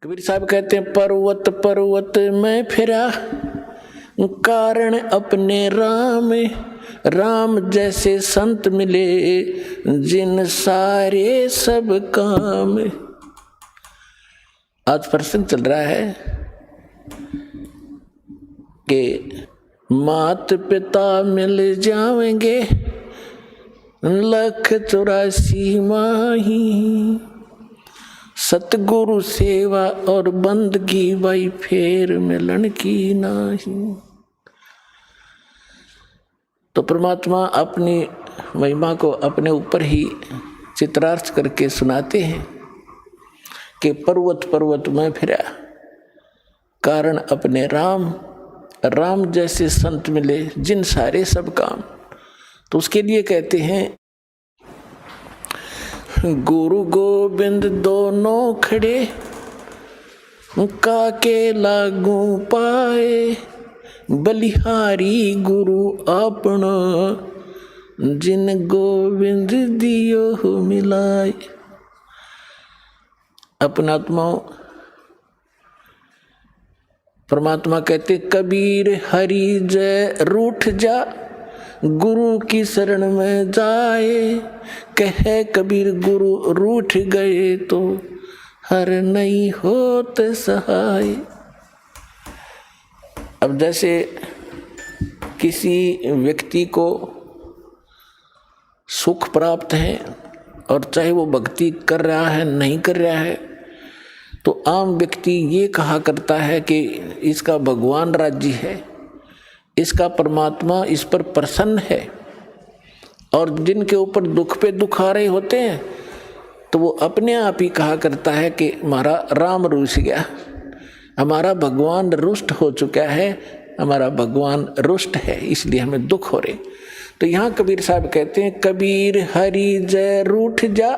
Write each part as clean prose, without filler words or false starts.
कबीर साहब कहते हैं पर्वत पर्वत में फिरा कारण अपने राम, राम जैसे संत मिले जिन सारे सब काम। आज प्रश्न चल रहा है कि मात पिता मिल जाएंगे 184 माही, सतगुरु सेवा और बंदगी भाई फेर मिलन की नाही। तो परमात्मा अपनी महिमा को अपने ऊपर ही चित्रार्थ करके सुनाते हैं कि पर्वत पर्वत में फिरा कारण अपने राम, राम जैसे संत मिले जिन सारे सब काम। तो उसके लिए कहते हैं गुरु गोविंद दोनों खड़े काके लागू पाए, बलिहारी गुरु अपना जिन गोविंद दियो मिलाए। अपना आत्माओं परमात्मा कहते कबीर हरि जय रूठ जा, गुरु की शरण में जाए। कहे कबीर गुरु रूठ गए तो हर नहीं होत सहाय। अब जैसे किसी व्यक्ति को सुख प्राप्त है और चाहे वो भक्ति कर रहा है नहीं कर रहा है, तो आम व्यक्ति ये कहा करता है कि इसका भगवान राज्य है, इसका परमात्मा इस पर प्रसन्न है। और जिनके ऊपर दुख पे दुख आ रहे होते हैं तो वो अपने आप ही कहा करता है कि हमारा राम रूठ गया, हमारा भगवान रुष्ट हो चुका है, हमारा भगवान रुष्ट है इसलिए हमें दुख हो रहे। तो यहाँ कबीर साहब कहते हैं कबीर हरि जय रूठ जा,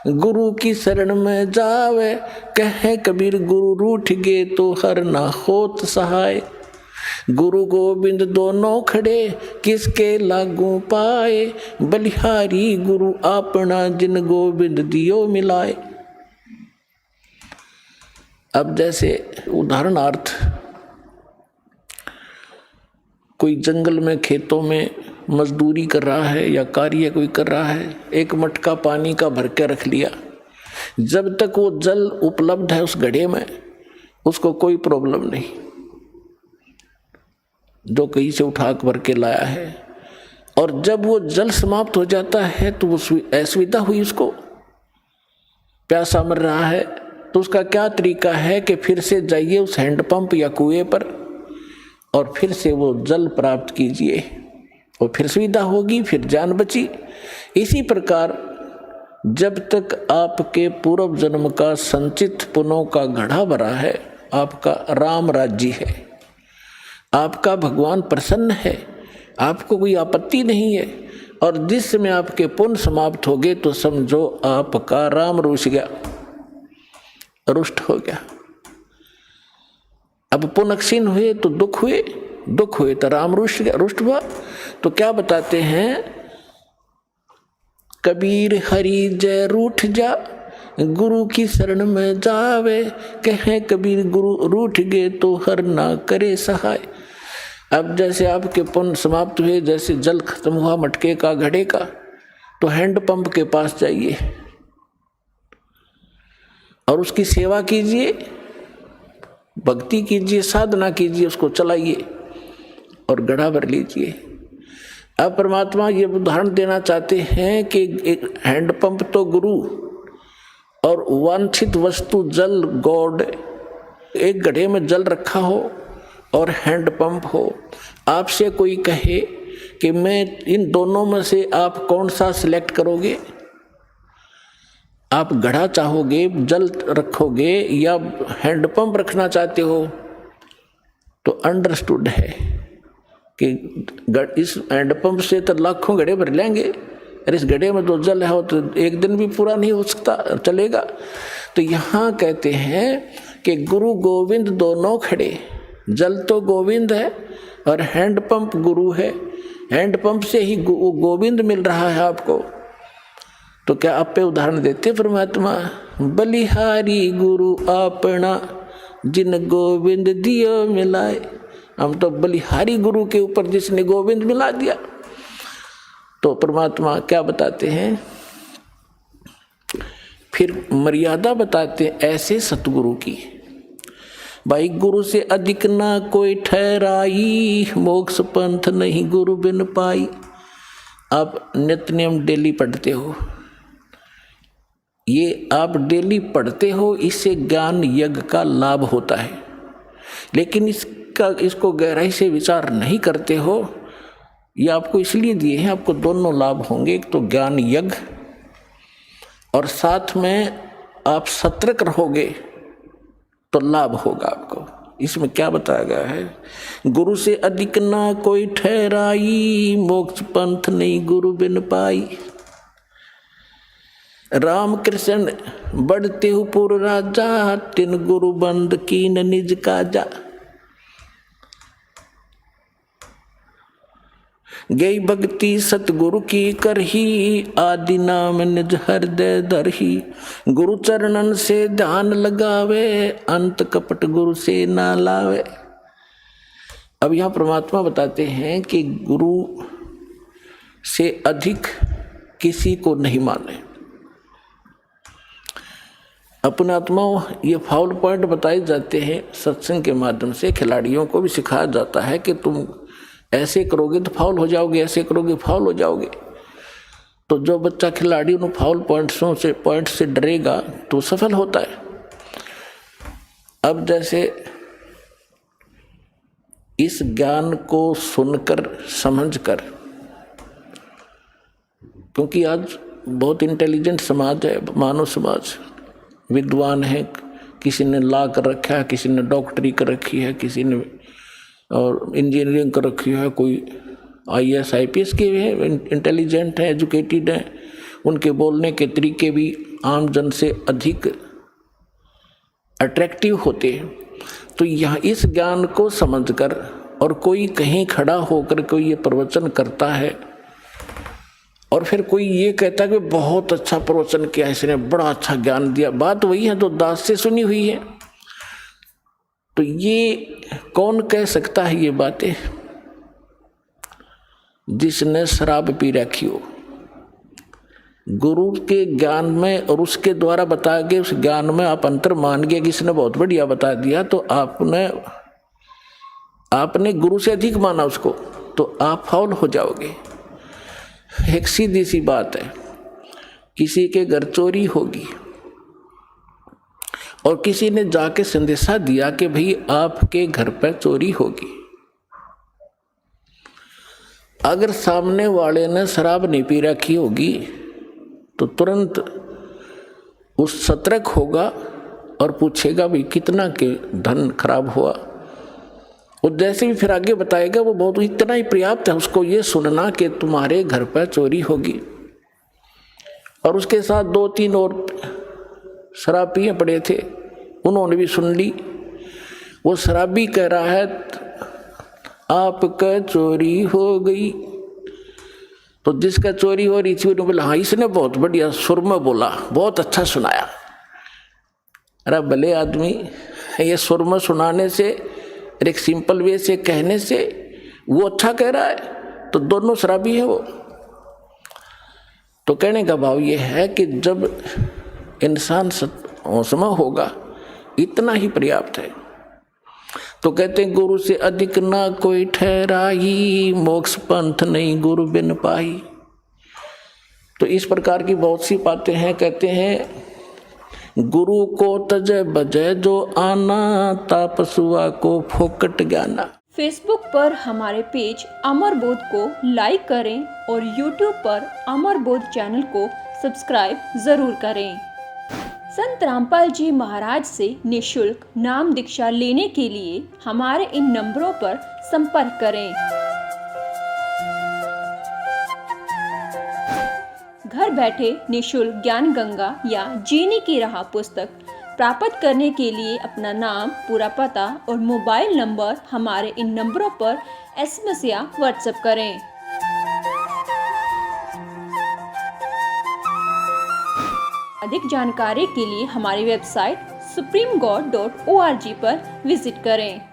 गुरु की शरण में जावे। कहे कबीर गुरु रूठ गए तो हर ना होत सहाय। गुरु गोविंद दोनों खड़े किसके लागू पाए, बलिहारी गुरु अपना जिन गोविंद दियो मिलाए। अब जैसे उदाहरणार्थ कोई जंगल में खेतों में मजदूरी कर रहा है या कार्य कोई कर रहा है, एक मटका पानी का भर के रख लिया। जब तक वो जल उपलब्ध है उस घड़े में उसको कोई प्रॉब्लम नहीं, जो कहीं से उठा भर के लाया है। और जब वो जल समाप्त हो जाता है तो वो असुविधा हुई, उसको प्यासा मर रहा है, तो उसका क्या तरीका है कि फिर से जाइए उस हैंडपंप या कुएं पर और फिर से वो जल प्राप्त कीजिए और फिर सुविधा होगी, फिर जान बची। इसी प्रकार जब तक आपके पूर्व जन्म का संचित पुण्यों का घड़ा भरा है, आपका राम राज्य है, आपका भगवान प्रसन्न है, आपको कोई आपत्ति नहीं है। और जिस समय आपके पुण्य समाप्त हो गए तो समझो आपका राम रुष्ट गया, रुष्ट हो गया। अब पुण्य क्षीण हुए तो दुख हुए, दुख हुए तो राम रुष्ट गया, रुष्ट हुआ। तो क्या बताते हैं कबीर हरि जय रूठ जा, गुरु की शरण में जावे। कहे कबीर गुरु रूठ गए तो हर ना करे सहाय। अब जैसे आपके पुण्य समाप्त हुए, जैसे जल खत्म हुआ मटके का घड़े का, तो हैंडपंप के पास जाइए और उसकी सेवा कीजिए, भक्ति कीजिए, साधना कीजिए, उसको चलाइए और घड़ा भर लीजिए। अब परमात्मा ये उदाहरण देना चाहते हैं कि एक हैंडपंप तो गुरु और वांछित वस्तु जल गॉड, एक घड़े में जल रखा हो और हैंडपंप हो। आपसे कोई कहे कि मैं इन दोनों में से आप कौन सा सिलेक्ट करोगे, आप घड़ा चाहोगे, जल रखोगे या हैंडपंप रखना चाहते हो, तो अंडरस्टूड है कि इस हैंडपंप से तो लाखों घड़े भर लेंगे और इस घड़े में तो जल है तो एक दिन भी पूरा नहीं हो सकता, चलेगा। तो यहाँ कहते हैं कि गुरु गोविंद दोनों खड़े, जल तो गोविंद है और हैंडपंप गुरु है, हैंडपंप से ही गोविंद मिल रहा है आपको। तो क्या आप पे उदाहरण देते परमात्मा, बलिहारी गुरु आपना जिन गोविंद दियो मिलाए। हम तो बलिहारी गुरु के ऊपर जिसने गोविंद मिला दिया। तो परमात्मा क्या बताते हैं, फिर मर्यादा बताते हैं ऐसे सतगुरु की, भाई गुरु से अधिक ना कोई ठहराई, मोक्ष पंथ नहीं गुरु बिन पाई। आप नित्य नियम डेली पढ़ते हो, ये आप डेली पढ़ते हो, इससे ज्ञान यज्ञ का लाभ होता है, लेकिन इसको गहराई से विचार नहीं करते हो। ये आपको इसलिए दिए हैं, आपको दोनों लाभ होंगे, एक तो ज्ञान यज्ञ और साथ में आप सतर्क रहोगे तो लाभ होगा आपको। इसमें क्या बताया गया है, गुरु से अधिक ना कोई ठहराई, मोक्ष पंथ नहीं गुरु बिन पाई। राम कृष्ण बढ़ते हु पुर राजा, तिन गुरु बंद कीन निज काजा। गई भक्ति सतगुरु की करही, आदि नाम निज हृदय धरही। गुरु चरणन से ध्यान लगावे, अंत कपट गुरु से ना लावे। अब यहाँ परमात्मा बताते हैं कि गुरु से अधिक किसी को नहीं माने। अपने आत्माओं, ये फाउल पॉइंट बताए जाते हैं सत्संग के माध्यम से, खिलाड़ियों को भी सिखाया जाता है कि तुम ऐसे करोगे तो फाउल हो जाओगे, ऐसे करोगे फाउल हो जाओगे। तो जो बच्चा खिलाड़ी उन फाउल पॉइंट से डरेगा तो सफल होता है। अब जैसे इस ज्ञान को सुनकर समझकर, क्योंकि आज बहुत इंटेलिजेंट समाज है, मानव समाज, विद्वान है, किसी ने लॉ कर रखा है, किसी ने डॉक्टरी कर रखी है, किसी ने और इंजीनियरिंग कर रखी है, कोई IAS IPS के हैं, इंटेलिजेंट हैं, एजुकेटेड हैं, उनके बोलने के तरीके भी आम जन से अधिक अट्रैक्टिव होते हैं। तो यहाँ इस ज्ञान को समझकर, और कोई कहीं खड़ा होकर कोई ये प्रवचन करता है और फिर कोई ये कहता है कि बहुत अच्छा प्रवचन किया, इसने बड़ा अच्छा ज्ञान दिया, बात वही है तो दास से सुनी हुई है। तो ये कौन कह सकता है ये बातें? जिसने शराब पी रखी हो, गुरु के ज्ञान में और उसके द्वारा बताए गए उस ज्ञान में आप अंतर मान गए कि इसने बहुत बढ़िया बता दिया, तो आपने गुरु से अधिक माना उसको, तो आप फाउल हो जाओगे। एक सीधी सी बात है, किसी के घर चोरी होगी और किसी ने जाके संदेशा दिया कि भाई आपके घर पर चोरी होगी। अगर सामने वाले ने शराब नहीं पी रखी होगी तो तुरंत उस सतर्क होगा और पूछेगा भाई कितना के धन खराब हुआ, और जैसे भी फिर आगे बताएगा वो बहुत इतना ही पर्याप्त है उसको ये सुनना कि तुम्हारे घर पर चोरी होगी। और उसके साथ 2-3 और शराब पिए पड़े थे, उन्होंने भी सुन ली। वो शराबी कह रहा है आपका चोरी हो गई, तो जिसका चोरी हो रही थी उन्होंने बोला हाँ इसने बहुत बढ़िया सुर में बोला, बहुत अच्छा सुनाया। अरे भले आदमी, ये सुर में सुनाने से, एक सिंपल वे से कहने से वो अच्छा कह रहा है तो दोनों शराबी है वो। तो कहने का भाव ये है कि जब इंसान होशमा होगा इतना ही पर्याप्त है। तो कहते हैं गुरु से अधिक ना कोई ठहराई, मोक्ष पंथ नहीं गुरु बिन पाई। तो इस प्रकार की बहुत सी बातें हैं। कहते हैं गुरु को तजय बजय जो आना, तापसुआ को फोकट ज्ञाना। फेसबुक पर हमारे पेज अमर बोध को लाइक करें और यूट्यूब पर अमर बोध चैनल को सब्सक्राइब जरूर करें। संत रामपाल जी महाराज से निःशुल्क नाम दीक्षा लेने के लिए हमारे इन नंबरों पर संपर्क करें। घर बैठे निःशुल्क ज्ञान गंगा या जीने की राह पुस्तक प्राप्त करने के लिए अपना नाम, पूरा पता और मोबाइल नंबर हमारे इन नंबरों पर SMS या व्हाट्सएप करें। अधिक जानकारी के लिए हमारी वेबसाइट supremegod.org पर विजिट करें।